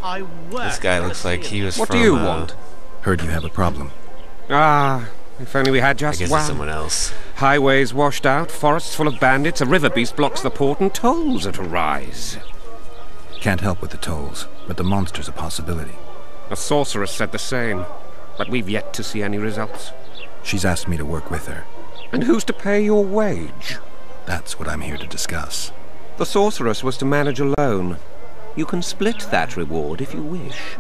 I work. This guy looks like he was What from, do you want? Heard you have a problem. Ah, if only we had I just guess one. it's someone else. Highways washed out, forests full of bandits, a river beast blocks the port, and tolls at a rise. Can't help with the tolls, but the monster's a possibility. A sorceress said the same, but we've yet to see any results. She's asked me to work with her. And who's to pay your wage? That's what I'm here to discuss. The sorceress was to manage alone. You can split that reward if you wish.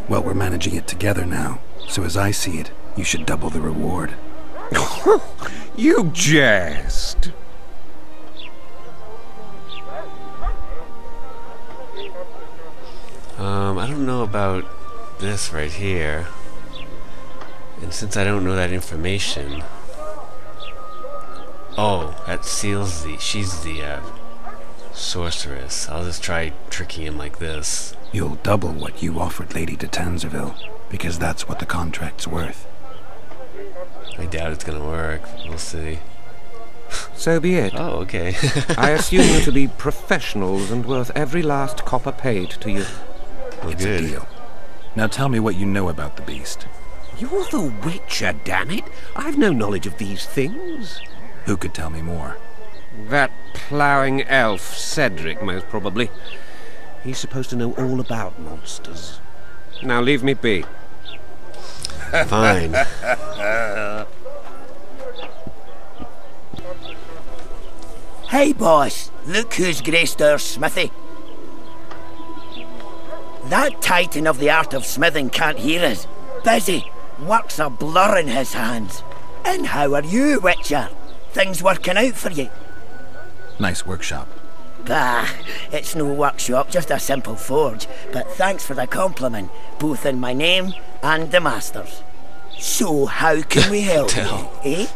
Well, we're managing it together now, so as I see it, you should double the reward. You jest! I don't know about this right here. And since I don't know that information... Oh, that seals the... She's the, sorceress. I'll just try tricking him like this. You'll double what you offered Lady de Tanzerville, because that's what the contract's worth. I doubt it's gonna work. We'll see. So be it. Oh, okay. I assume you to be professionals and worth every last copper paid to you. Well, It's good. a deal. Now tell me what you know about the beast. You're the Witcher, damn it! I've no knowledge of these things. Who could tell me more? That ploughing elf, Cedric, most probably. He's supposed to know all about monsters. Now leave me be. Fine. Hey, boss. Look who's graced our smithy. That titan of the art of smithing can't hear us. Busy. Work's a blur in his hands. And how are you, Witcher? Things working out for you? Nice workshop. Bah, it's no workshop, just a simple forge. But thanks for the compliment, both in my name and the master's. So, how can we help you, eh?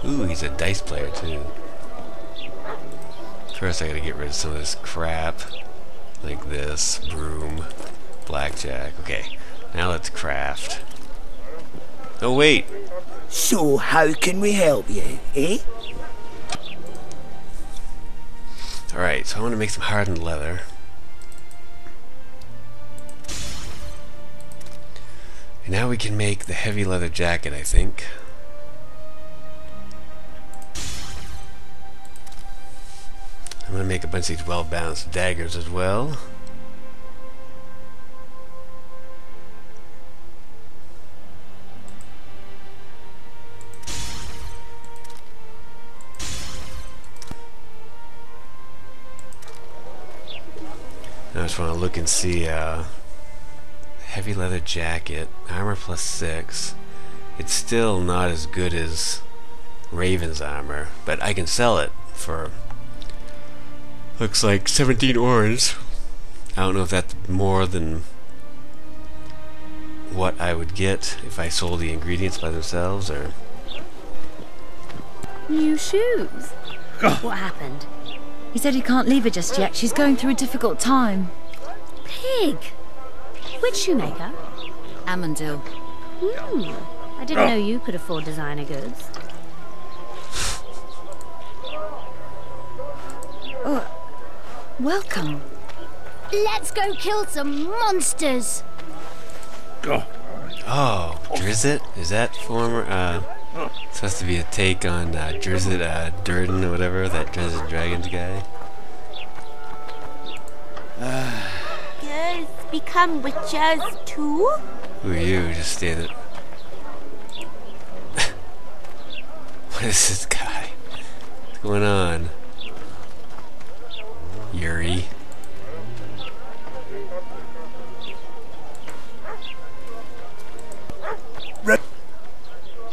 Ooh, he's a dice player too. First I gotta get rid of some of this crap. Like this, broom, blackjack. Okay, now let's craft. Oh wait! So, how can we help you, eh? Alright, so I want to make some hardened leather. And now we can make the heavy leather jacket, I think. I'm going to make a bunch of these well-balanced daggers as well. I just want to look and see heavy leather jacket, armor plus 6. It's still not as good as Raven's armor, but I can sell it for looks like 17 ores. I don't know if that's more than what I would get if I sold the ingredients by themselves, or New shoes? What happened? He said he can't leave her just yet. She's going through a difficult time. Pig! Which shoemaker? Amundil. I didn't know you could afford designer goods. Welcome. Let's go kill some monsters! oh, Drizzt? Is that former supposed to be a take on Drizzt Durden or whatever, that Drizzt Dragons guy? Girls become witches too? Who are you? Just standing. What is this guy? What's going on? Yuri.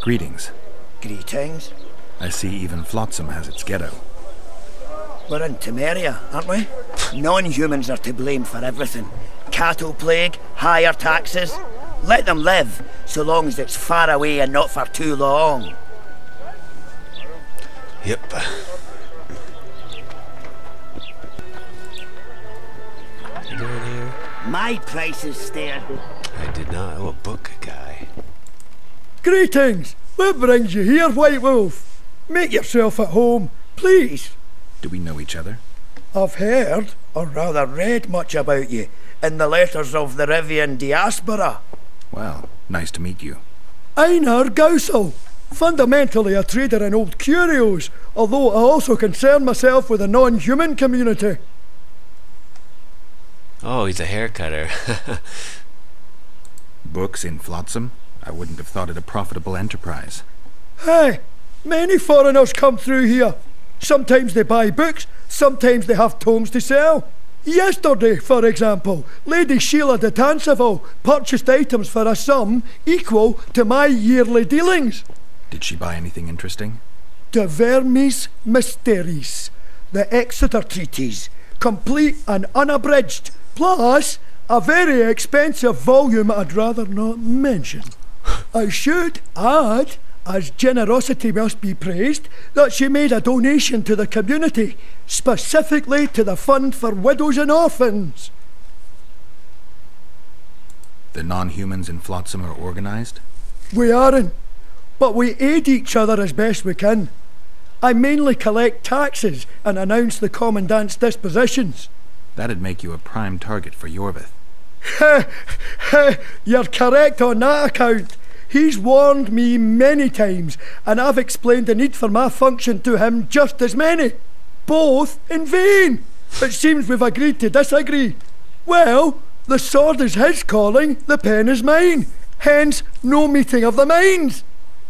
Greetings. Greetings. I see even Flotsam has its ghetto. We're in Temeria, aren't we? Non-humans are to blame for everything. Cattle plague, higher taxes. Let them live, so long as it's far away and not for too long. Yep. You go in here? My price is stared. I did not. Oh, a book guy. Greetings! What brings you here, White Wolf? Make yourself at home, please. Do we know each other? I've heard, or rather read much about you, in the letters of the Rivian diaspora. Well, nice to meet you. Einar Gausel, fundamentally a trader in old curios, although I also concern myself with the non-human community. Oh, he's a hair cutter. Books in Flotsam? I wouldn't have thought it a profitable enterprise. Hey, many foreigners come through here. Sometimes they buy books, sometimes they have tomes to sell. Yesterday, for example, Lady Sheila de Tanseville purchased items for a sum equal to my yearly dealings. Did she buy anything interesting? De Vermis Mysteries, the Exeter Treatise. complete and unabridged, plus a very expensive volume I'd rather not mention. I should add, as generosity must be praised, that she made a donation to the community, specifically to the Fund for Widows and Orphans. The non-humans in Flotsam are organized? We aren't, but we aid each other as best we can. I mainly collect taxes and announce the Commandant's dispositions. That'd make you a prime target for Yorvith. You're correct on that account. He's warned me many times, and I've explained the need for my function to him just as many. Both in vain. It seems we've agreed to disagree. Well, the sword is his calling, the pen is mine. Hence, no meeting of the minds.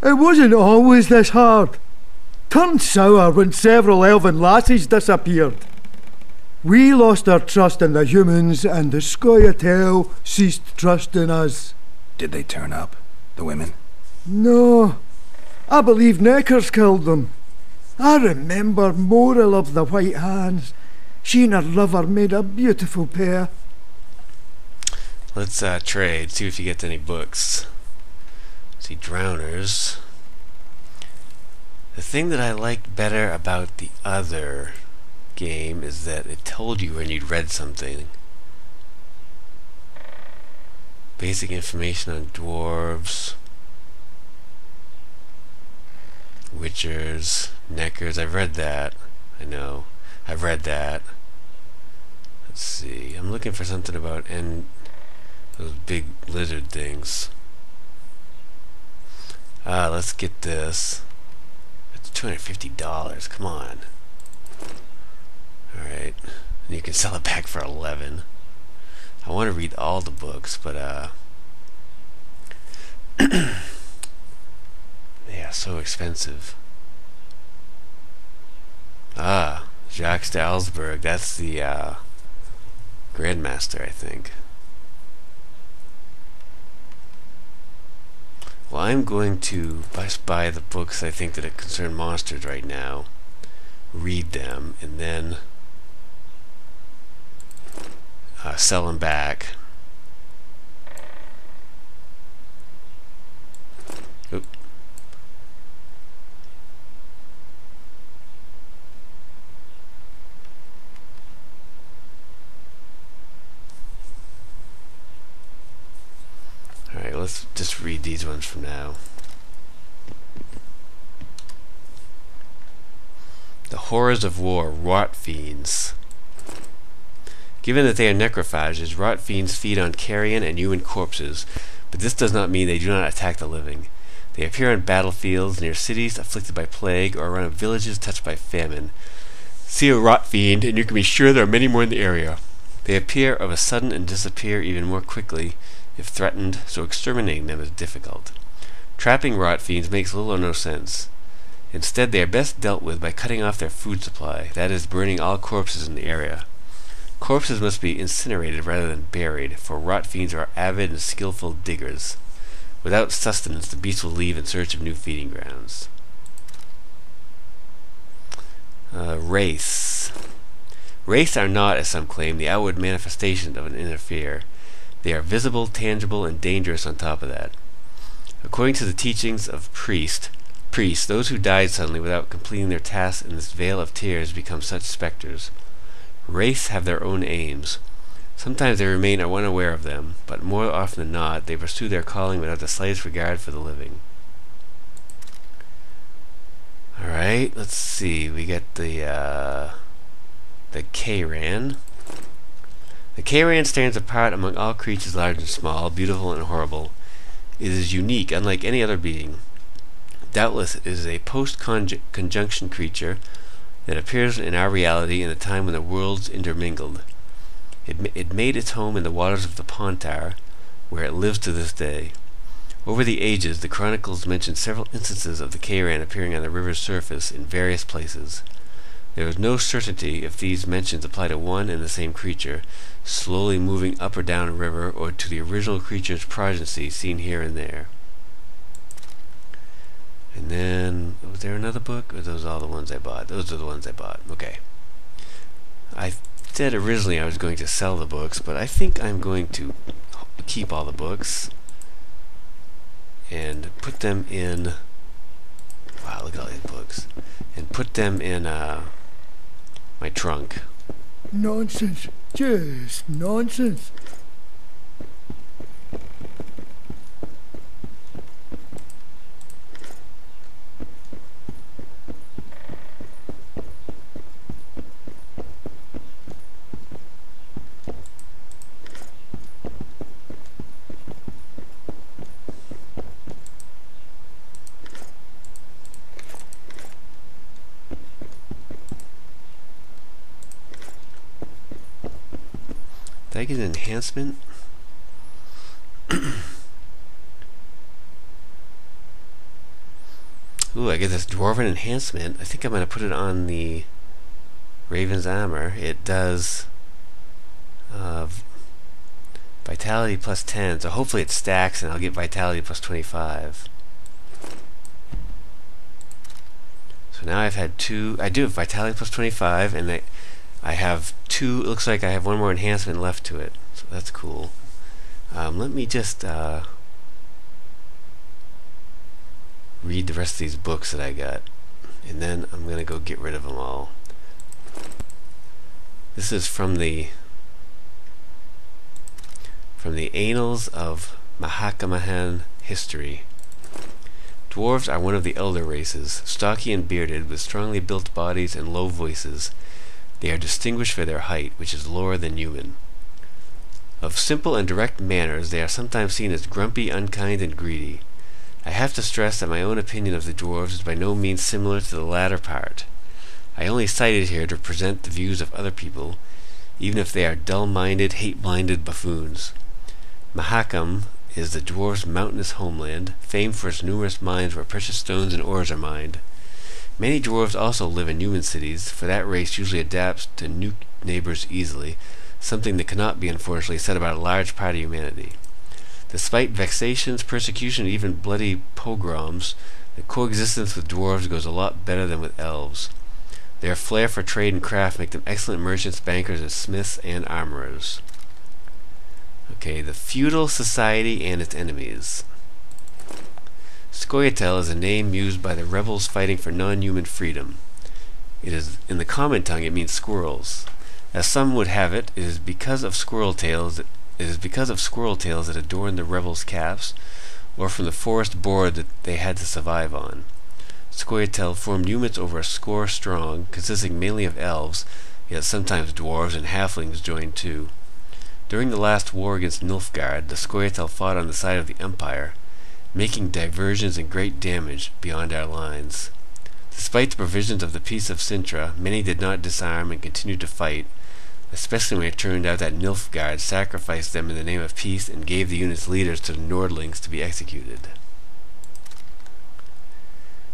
It wasn't always this hard. Turned sour when several elven lassies disappeared. We lost our trust in the humans, and the Scoia'tael ceased trust in us. Did they turn up? The women? No. I believe Neckers killed them. I remember Morrill of the White Hands. She and her lover made a beautiful pair. Let's trade, see if you get any books. See, Drowners. The thing that I liked better about the other game is that it told you when you'd read something. Basic information on dwarves, witchers, neckers. I've read that. I know. I've read that. Let's see. I'm looking for something about those big lizard things. Let's get this. It's $250. Come on. Alright, and you can sell it back for 11. I want to read all the books, but they are so expensive. Jacques Dalsberg, that's the Grandmaster, I think. Well, I'm going to just buy the books I think that concern monsters right now, read them, and then sell them back. Oop. Alright, let's just read these ones from now. The Horrors of War, Rot Fiends. Given that they are necrophages, rot fiends feed on carrion and human corpses, but this does not mean they do not attack the living. They appear on battlefields, near cities afflicted by plague, or around villages touched by famine. See a rot fiend, and you can be sure there are many more in the area. They appear of a sudden and disappear even more quickly if threatened, so exterminating them is difficult. Trapping rot fiends makes little or no sense. Instead, they are best dealt with by cutting off their food supply, that is, burning all corpses in the area. Corpses must be incinerated rather than buried, for rot fiends are avid and skillful diggers. Without sustenance, the beasts will leave in search of new feeding grounds. Wraiths. Wraiths are not, as some claim, the outward manifestation of an inner fear. They are visible, tangible, and dangerous on top of that. According to the teachings of priests, those who died suddenly without completing their tasks in this vale of tears become such specters. Wraiths have their own aims. Sometimes they remain unaware of them, but more often than not, they pursue their calling without the slightest regard for the living. Alright, let's see. We got the Kayran. The Kayran stands apart among all creatures large and small, beautiful and horrible. It is unique, unlike any other being. Doubtless it is a post-conjunction creature that appears in our reality in a time when the worlds intermingled. It made its home in the waters of the Pontar, where it lives to this day. Over the ages, the chronicles mention several instances of the Kayran appearing on the river's surface in various places. There is no certainty if these mentions apply to one and the same creature, slowly moving up or down a river, or to the original creature's progeny seen here and there. And then, was there another book? Or those all the ones I bought? Those are the ones I bought. Okay. I said originally I was going to sell the books, but I think I'm going to keep all the books and put them in... Wow, look at all these books. And put them in my trunk. Nonsense. Just nonsense. Did I get an enhancement? Ooh, I get this dwarven enhancement. I think I'm going to put it on the Raven's armor. It does vitality plus 10, so hopefully it stacks and I'll get vitality plus 25. So now I've had two. I do have vitality plus 25, and I have two. It looks like I have one more enhancement left to it, so that's cool. Let me just read the rest of these books that I got, and then I'm gonna go get rid of them all. This is from the Annals of Mahakamahan History. Dwarves are one of the elder races, stocky and bearded, with strongly built bodies and low voices. They are distinguished for their height, which is lower than human. Of simple and direct manners, they are sometimes seen as grumpy, unkind, and greedy. I have to stress that my own opinion of the dwarves is by no means similar to the latter part. I only cite it here to present the views of other people, even if they are dull-minded, hate-blinded buffoons. Mahakam is the dwarves' mountainous homeland, famed for its numerous mines where precious stones and ores are mined. Many dwarves also live in human cities, for that race usually adapts to new neighbors easily, something that cannot be unfortunately said about a large part of humanity. Despite vexations, persecution, and even bloody pogroms, the coexistence with dwarves goes a lot better than with elves. Their flair for trade and craft make them excellent merchants, bankers, and smiths and armorers. Okay, the feudal society and its enemies. Scoia'tael is a name used by the rebels fighting for non-human freedom. It is, in the common tongue, it means squirrels. As some would have it, it is because of squirrel tails that adorn the rebels' caps, or from the forest board that they had to survive on. Scoia'tael formed units over a score strong, consisting mainly of elves, yet sometimes dwarves and halflings joined too. During the last war against Nilfgaard, the Scoia'tael fought on the side of the Empire, making diversions and great damage beyond our lines. Despite the provisions of the Peace of Sintra, many did not disarm and continued to fight, especially when it turned out that Nilfgaard sacrificed them in the name of peace and gave the unit's leaders to the Nordlings to be executed.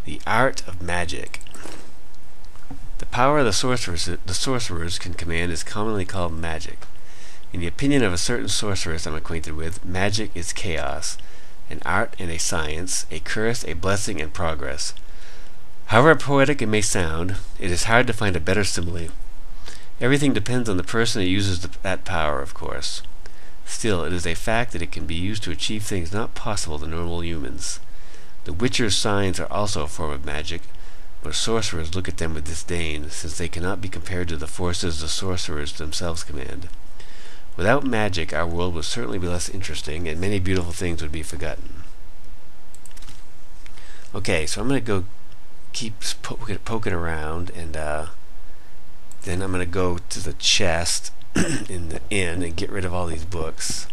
The art of magic. The power the sorcerers can command is commonly called magic. In the opinion of a certain sorceress I'm acquainted with, magic is chaos, an art and a science, a curse, a blessing, and progress. However poetic it may sound, it is hard to find a better simile. Everything depends on the person that uses that power, of course. Still, it is a fact that it can be used to achieve things not possible to normal humans. The Witcher's signs are also a form of magic, but sorcerers look at them with disdain, since they cannot be compared to the forces the sorcerers themselves command. Without magic, our world would certainly be less interesting, and many beautiful things would be forgotten. Okay, so I'm going to go keep poking around, and then I'm gonna go to the chest in the inn and get rid of all these books.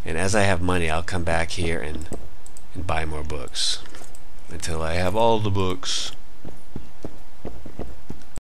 And as I have money, I'll come back here and buy more books until I have all the books.